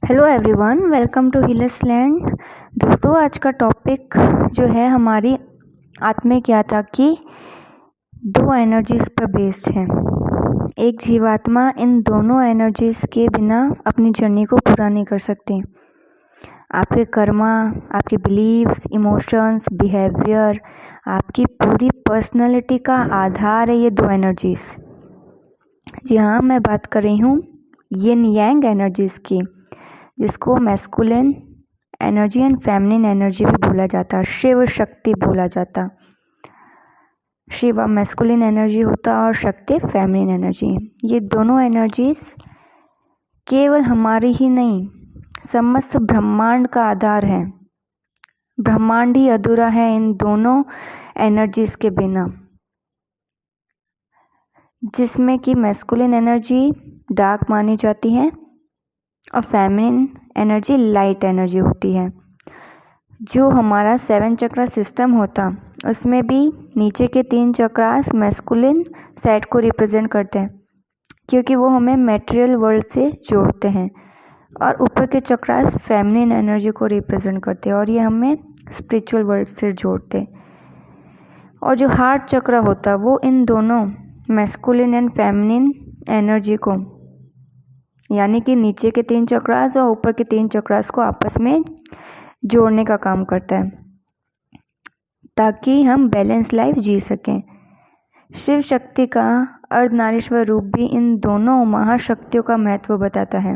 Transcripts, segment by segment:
Hello everyone, welcome to healers land. दोस्तों, आज का टॉपिक जो है हमारी आत्मिक यात्रा की दो एनर्जीज पर बेस्ड है। एक जीवात्मा इन दोनों एनर्जीज के बिना अपनी जर्नी को पूरा नहीं कर सकती। आपके कर्मा, आपके बिलीव्स, इमोशंस, बिहेवियर, आपकी पूरी पर्सनैलिटी का आधार है ये दो एनर्जीज। जी हाँ, मैं बात कर रही हूँ यिन यांग एनर्जीज की, जिसको masculine energy and feminine energy भी बोला जाता, शिव शक्ति बोला जाता। शिवा मैस्कुलिन एनर्जी होता और शक्ति फेमिनिन एनर्जी। ये दोनों एनर्जीज केवल हमारी ही नहीं, समस्त ब्रह्मांड का आधार है। ब्रह्मांड ही अधूरा है इन दोनों एनर्जीज के बिना, जिसमें कि मैस्कुलिन एनर्जी डार्क मानी जाती है और फेमिनिन एनर्जी लाइट एनर्जी होती है। जो हमारा 7 चक्रा सिस्टम होता, उसमें भी नीचे के 3 चक्रास मैस्कुलिन साइड को रिप्रेजेंट करते हैं, क्योंकि वो हमें मटेरियल वर्ल्ड से जोड़ते हैं, और ऊपर के चक्रास फेमिनिन एनर्जी को रिप्रेजेंट करते हैं और ये हमें स्पिरिचुअल वर्ल्ड से जोड़ते हैं। और जो हार्ट चक्रा होता, वो इन दोनों मैस्कुलिन एंड फेमिनिन एनर्जी को, यानी कि नीचे के 3 चक्रास और ऊपर के 3 चक्रास को आपस में जोड़ने का काम करता है, ताकि हम बैलेंस लाइफ जी सकें। शिव शक्ति का अर्धनारीश्वर रूप भी इन दोनों महाशक्तियों का महत्व बताता है।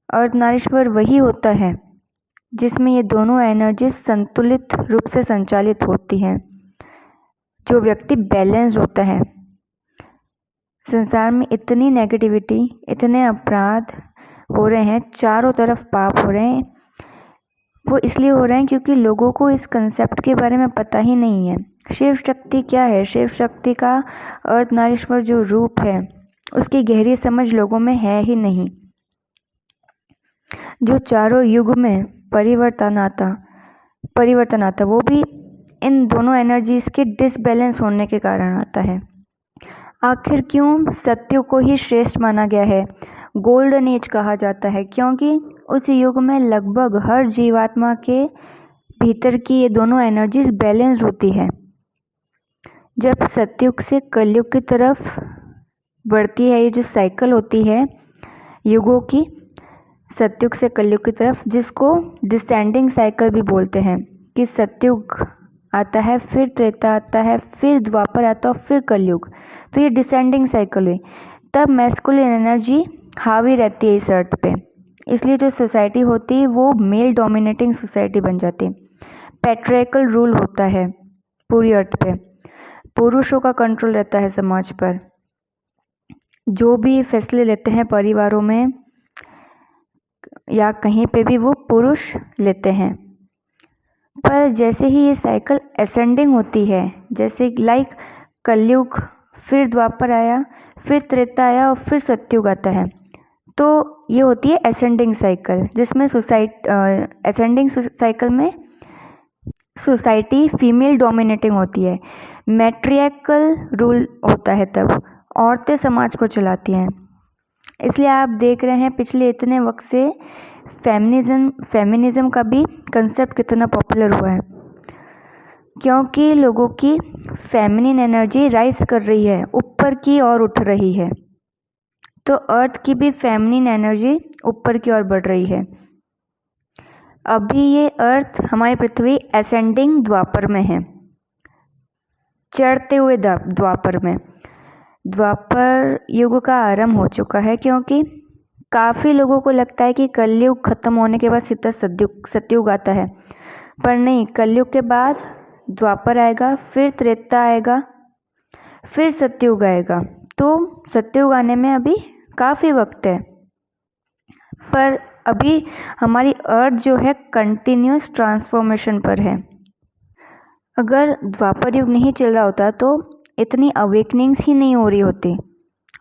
अर्धनारीश्वर वही होता है जिसमें ये दोनों एनर्जी संतुलित रूप से संचालित होती हैं। जो व्यक्ति बैलेंस्ड होता है, संसार में इतनी नेगेटिविटी, इतने अपराध हो रहे हैं, चारों तरफ पाप हो रहे हैं, वो इसलिए हो रहे हैं क्योंकि लोगों को इस कंसेप्ट के बारे में पता ही नहीं है। शिव शक्ति क्या है? शिव शक्ति का अर्धनारीश्वर जो रूप है, उसकी गहरी समझ लोगों में है ही नहीं। जो चारों युग में परिवर्तन आता वो भी इन दोनों एनर्जीज के डिसबैलेंस होने के कारण आता है। आखिर क्यों सत्युग को ही श्रेष्ठ माना गया है, गोल्डन एज कहा जाता है? क्योंकि उस युग में लगभग हर जीवात्मा के भीतर की ये दोनों एनर्जीज बैलेंस होती है। जब सत्युग से कलयुग की तरफ बढ़ती है, ये जो साइकिल होती है युगों की, सत्युग से कलयुग की तरफ, जिसको डिसेंडिंग साइकिल भी बोलते हैं, कि सत्युग आता है, फिर त्रेता आता है, फिर द्वापर आता है और फिर कलयुग। तो ये डिसेंडिंग साइकिल है। तब मैस्कुलिन एनर्जी हावी रहती है इस अर्थ पे, इसलिए जो सोसाइटी होती है वो मेल डोमिनेटिंग सोसाइटी बन जाती है। पैट्रियार्कल रूल होता है पूरी अर्थ पे, पुरुषों का कंट्रोल रहता है समाज पर। जो भी फैसले लेते हैं परिवारों में या कहीं पे भी, वो पुरुष लेते हैं। पर जैसे ही ये साइकिल असेंडिंग होती है, जैसे लाइक कलयुग, फिर द्वापर आया, फिर त्रेता आया और फिर सत्युग आता है, तो ये होती है असेंडिंग साइकिल, जिसमें असेंडिंग साइकिल में सोसाइटी फीमेल डोमिनेटिंग होती है। मैट्रियार्कल रूल होता है, तब औरतें समाज को चलाती हैं। इसलिए आप देख रहे हैं पिछले इतने वक्त से फेमिनिज्म का भी कंसेप्ट कितना पॉपुलर हुआ है, क्योंकि लोगों की फेमिनिन एनर्जी राइज कर रही है, ऊपर की ओर उठ रही है। तो अर्थ की भी फेमिनिन एनर्जी ऊपर की ओर बढ़ रही है। अभी ये अर्थ, हमारी पृथ्वी असेंडिंग द्वापर में है, चढ़ते हुए द्वापर में। द्वापर युग का आरंभ हो चुका है, क्योंकि काफ़ी लोगों को लगता है कि कलयुग खत्म होने के बाद सीधा सत्युग आता है, पर नहीं। कलयुग के बाद द्वापर आएगा, फिर त्रेता आएगा, फिर सत्युग आएगा। तो सत्युग आने में अभी काफ़ी वक्त है, पर अभी हमारी अर्थ जो है कंटिन्यूस ट्रांसफॉर्मेशन पर है। अगर द्वापर युग नहीं चल रहा होता तो इतनी अवेकनिंग्स ही नहीं हो रही होती,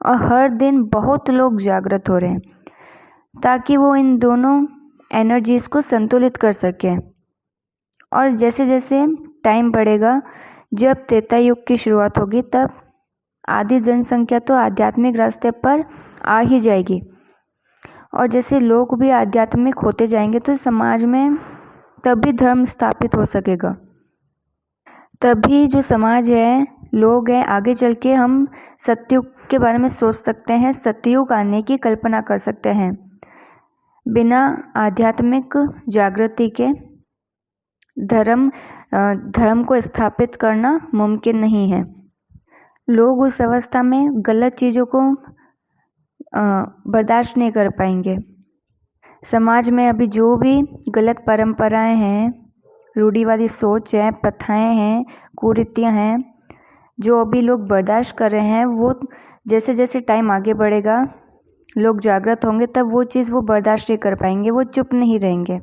और हर दिन बहुत लोग जागृत हो रहे हैं ताकि वो इन दोनों एनर्जीज को संतुलित कर सकें। और जैसे जैसे टाइम बढ़ेगा, जब त्रेता युग की शुरुआत होगी, तब आधी जनसंख्या तो आध्यात्मिक रास्ते पर आ ही जाएगी, और जैसे लोग भी आध्यात्मिक होते जाएंगे तो समाज में तभी धर्म स्थापित हो सकेगा, तभी जो समाज है, लोग हैं, आगे चल के हम सतयुग के बारे में सोच सकते हैं, सतयुग आने की कल्पना कर सकते हैं। बिना आध्यात्मिक जागृति के धर्म को स्थापित करना मुमकिन नहीं है। लोग उस अवस्था में गलत चीज़ों को बर्दाश्त नहीं कर पाएंगे। समाज में अभी जो भी गलत परंपराएं हैं, रूढ़िवादी सोच है, प्रथाएं हैं, कुरीतियां हैं, जो अभी लोग बर्दाश्त कर रहे हैं, वो जैसे जैसे टाइम आगे बढ़ेगा, लोग जागृत होंगे, तब वो चीज़ वो बर्दाश्त नहीं कर पाएंगे, वो चुप नहीं रहेंगे।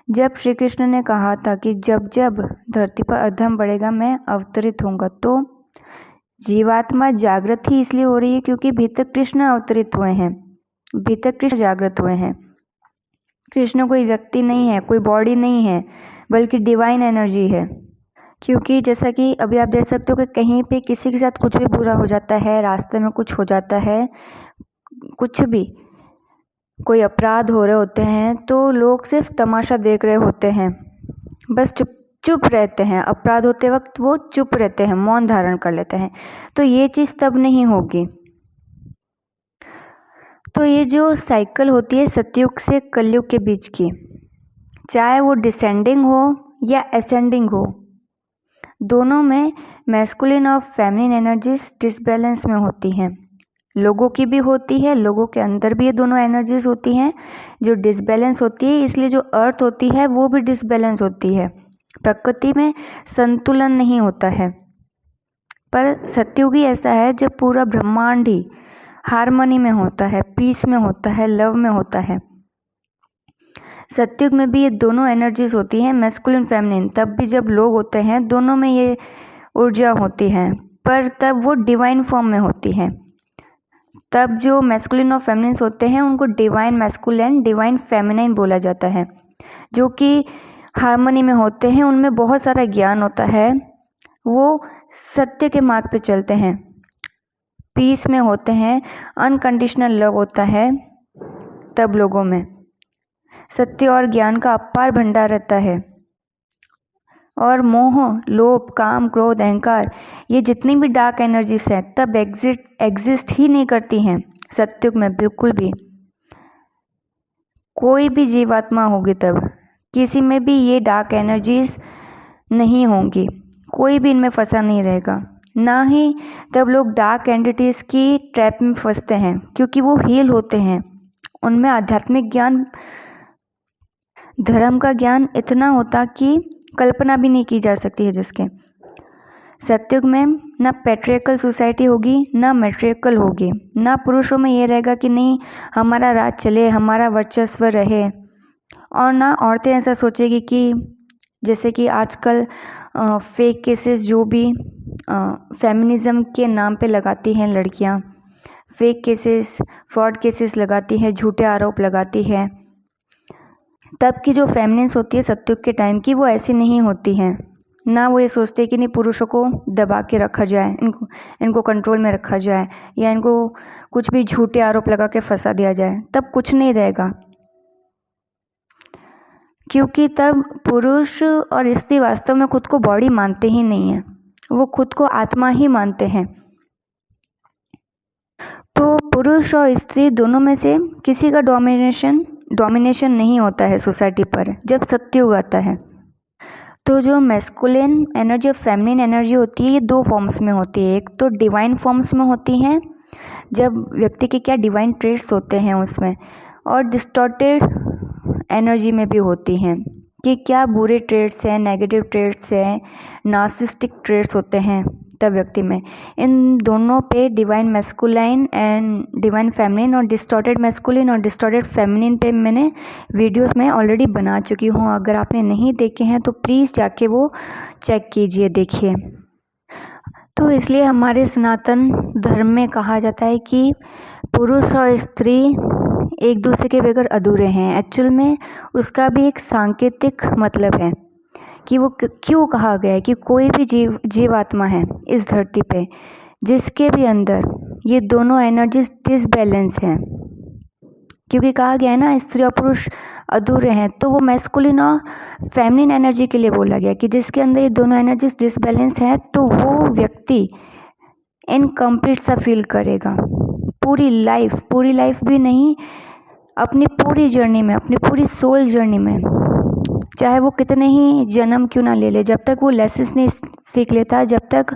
जब श्री कृष्ण ने कहा था कि जब जब धरती पर अधर्म बढ़ेगा मैं अवतरित होऊंगा, तो जीवात्मा जागृत ही इसलिए हो रही है क्योंकि भीतर कृष्ण अवतरित हुए हैं, भीतर कृष्ण जागृत हुए हैं। कृष्ण कोई व्यक्ति नहीं है, कोई बॉडी नहीं है, बल्कि डिवाइन एनर्जी है। क्योंकि जैसा कि अभी आप देख सकते हो कि कहीं पे किसी के साथ कुछ भी बुरा हो जाता है, रास्ते में कुछ हो जाता है, कुछ भी कोई अपराध हो रहे होते हैं, तो लोग सिर्फ तमाशा देख रहे होते हैं, बस चुप रहते हैं। अपराध होते वक्त वो चुप रहते हैं, मौन धारण कर लेते हैं। तो ये चीज़ तब नहीं होगी। तो ये जो साइकिल होती है सतयुग से कलयुग के बीच की, चाहे वो डिसेंडिंग हो या असेंडिंग हो, दोनों में मैस्कुलिन और फेमिनिन एनर्जीज डिसबैलेंस में होती हैं। लोगों की भी होती है, लोगों के अंदर भी ये दोनों एनर्जीज होती हैं जो डिसबैलेंस होती है। इसलिए जो अर्थ होती है वो भी डिसबैलेंस होती है, प्रकृति में संतुलन नहीं होता है। पर सतयुग ही ऐसा है जब पूरा ब्रह्मांड ही हार्मनी में होता है, पीस में होता है, लव में होता है। सतयुग में भी ये दोनों एनर्जीज होती हैं, मैस्कुलिन फेमिनिन। तब भी जब लोग होते हैं, दोनों में ये ऊर्जा होती है, पर तब वो डिवाइन फॉर्म में होती है। तब जो मैस्कुलिन और फेमिनिन होते हैं उनको डिवाइन मैस्कुलिन, डिवाइन फेमिनिन बोला जाता है, जो कि हार्मनी में होते हैं, उनमें बहुत सारा ज्ञान होता है, वो सत्य के मार्ग पे चलते हैं, पीस में होते हैं, अनकंडीशनल लव होता है। तब लोगों में सत्य और ज्ञान का अपार भंडार रहता है, और मोह, लोभ, काम, क्रोध, अहंकार, ये जितनी भी डार्क एनर्जीज हैं तब एग्जिस्ट ही नहीं करती हैं सतयुग में। बिल्कुल भी कोई भी जीवात्मा होगी तब किसी में भी ये डार्क एनर्जीज नहीं होंगी, कोई भी इनमें फंसा नहीं रहेगा। ना ही तब लोग डार्क एंटिटीज की ट्रैप में फंसते हैं, क्योंकि वो हील होते हैं, उनमें आध्यात्मिक ज्ञान, धर्म का ज्ञान इतना होता कि कल्पना भी नहीं की जा सकती है जिसके। सतयुग में ना पैट्रियर्कल सोसाइटी होगी, ना मैट्रियर्कल होगी, ना पुरुषों में ये रहेगा कि नहीं हमारा राज चले, हमारा वर्चस्व रहे, और ना औरतें ऐसा सोचेगी कि जैसे कि आजकल फेक केसेस जो भी फेमिनिज्म के नाम पे लगाती हैं लड़कियां, फेक केसेस, फ्रॉड केसेस लगाती हैं, झूठे आरोप लगाती है। तब की जो फेमिनिन्स होती है सतयुग के टाइम की, वो ऐसी नहीं होती हैं। ना वो ये सोचते कि नहीं पुरुषों को दबा के रखा जाए, इनको कंट्रोल में रखा जाए, या इनको कुछ भी झूठे आरोप लगा के फंसा दिया जाए। तब कुछ नहीं रहेगा, क्योंकि तब पुरुष और स्त्री वास्तव में खुद को बॉडी मानते ही नहीं है, वो खुद को आत्मा ही मानते हैं। तो पुरुष और स्त्री दोनों में से किसी का डोमिनेशन नहीं होता है सोसाइटी पर जब सतयुग आता है। तो जो मैस्कुलिन एनर्जी और फेमिनिन एनर्जी होती है, ये दो फॉर्म्स में होती है। एक तो डिवाइन फॉर्म्स में होती हैं, जब व्यक्ति के क्या डिवाइन ट्रेट्स होते हैं उसमें, और डिस्टॉर्टेड एनर्जी में भी होती हैं कि क्या बुरे ट्रेट्स हैं, नेगेटिव ट्रेट्स हैं, नार्सिस्टिक ट्रेट्स होते हैं तब व्यक्ति में। इन दोनों पे divine masculine and divine feminine और डिस्टॉर्टेड मैस्कुलिन और डिस्टॉर्टेड फेमिनिन पे मैंने वीडियोस में ऑलरेडी बना चुकी हूँ। अगर आपने नहीं देखे हैं तो प्लीज़ जाके वो चेक कीजिए, देखिए। तो इसलिए हमारे सनातन धर्म में कहा जाता है कि पुरुष और स्त्री एक दूसरे के बगैर अधूरे हैं। एक्चुअल में उसका भी एक सांकेतिक मतलब है कि वो क्यों कहा गया है कि कोई भी जीवात्मा है इस धरती पे जिसके भी अंदर ये दोनों एनर्जीज डिसबैलेंस हैं, क्योंकि कहा गया है ना स्त्री और पुरुष अधूरे हैं, तो वो मैस्कुलिन और फेमिनिन एनर्जी के लिए बोला गया कि जिसके अंदर ये दोनों एनर्जीज डिसबैलेंस है तो वो व्यक्ति इनकम्प्लीट सा फील करेगा पूरी लाइफ भी नहीं, अपनी पूरी जर्नी में, अपनी पूरी सोल जर्नी में, चाहे वो कितने ही जन्म क्यों ना ले ले, जब तक वो लेसन्स नहीं सीख लेता, जब तक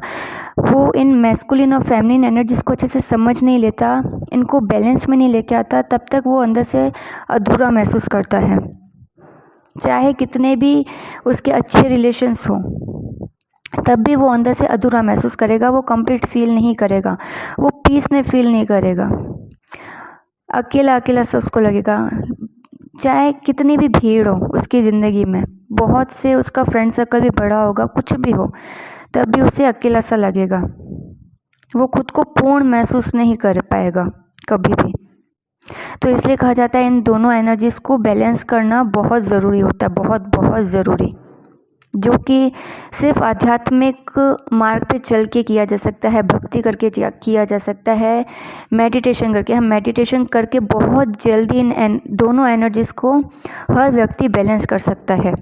वो इन मैस्कुलिन और फेमिनिन एनर्जीज को अच्छे से समझ नहीं लेता, इनको बैलेंस में नहीं लेके आता, तब तक वो अंदर से अधूरा महसूस करता है। चाहे कितने भी उसके अच्छे रिलेशंस हों, तब भी वो अंदर से अधूरा महसूस करेगा, वो कंप्लीट फील नहीं करेगा, वो पीस में फील नहीं करेगा, अकेला अकेला सा उसको लगेगा। चाहे कितनी भी भीड़ हो उसकी ज़िंदगी में, बहुत से उसका फ्रेंड सर्कल भी बड़ा होगा, कुछ भी हो, तब भी उसे अकेला सा लगेगा, वो खुद को पूर्ण महसूस नहीं कर पाएगा कभी भी। तो इसलिए कहा जाता है इन दोनों एनर्जीज़ को बैलेंस करना बहुत ज़रूरी होता है, बहुत बहुत ज़रूरी, जो कि सिर्फ आध्यात्मिक मार्ग पे चल के किया जा सकता है, भक्ति करके किया जा सकता है, मेडिटेशन करके। हम मेडिटेशन करके बहुत जल्दी इन दोनों एनर्जीज़ को हर व्यक्ति बैलेंस कर सकता है।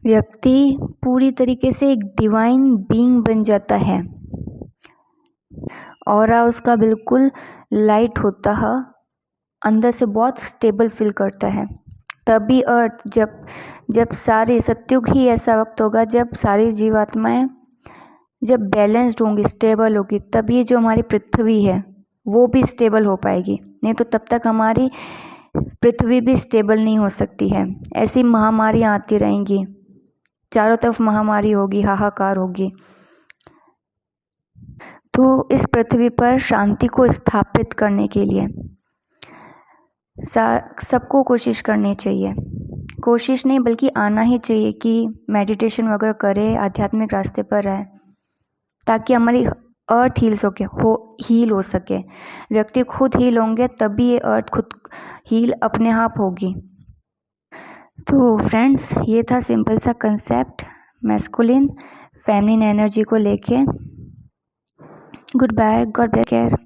व्यक्ति पूरी तरीके से एक डिवाइन बीइंग बन जाता है, ऑरा उसका बिल्कुल लाइट होता है, अंदर से बहुत स्टेबल फील करता है। तभी अर्थ जब सारे सत्युग ही ऐसा वक्त होगा जब सारी जीवात्माएं जब बैलेंस्ड होंगी, स्टेबल होगी, तब ये जो हमारी पृथ्वी है वो भी स्टेबल हो पाएगी, नहीं तो तब तक हमारी पृथ्वी भी स्टेबल नहीं हो सकती है। ऐसी महामारियां आती रहेंगी, चारों तरफ महामारी होगी, हाहाकार होगी। तो इस पृथ्वी पर शांति को स्थापित करने के लिए सबको कोशिश करनी चाहिए, कोशिश नहीं बल्कि आना ही चाहिए कि मेडिटेशन वगैरह करे, आध्यात्मिक रास्ते पर रहे, ताकि हमारी अर्थ हील हो सके। व्यक्ति खुद हील होंगे तभी ये अर्थ खुद हील अपने आप होगी। तो फ्रेंड्स, ये था सिंपल सा कंसेप्ट मैस्कुलिन फेमिनिन एनर्जी को लेके। Good bye, god take care.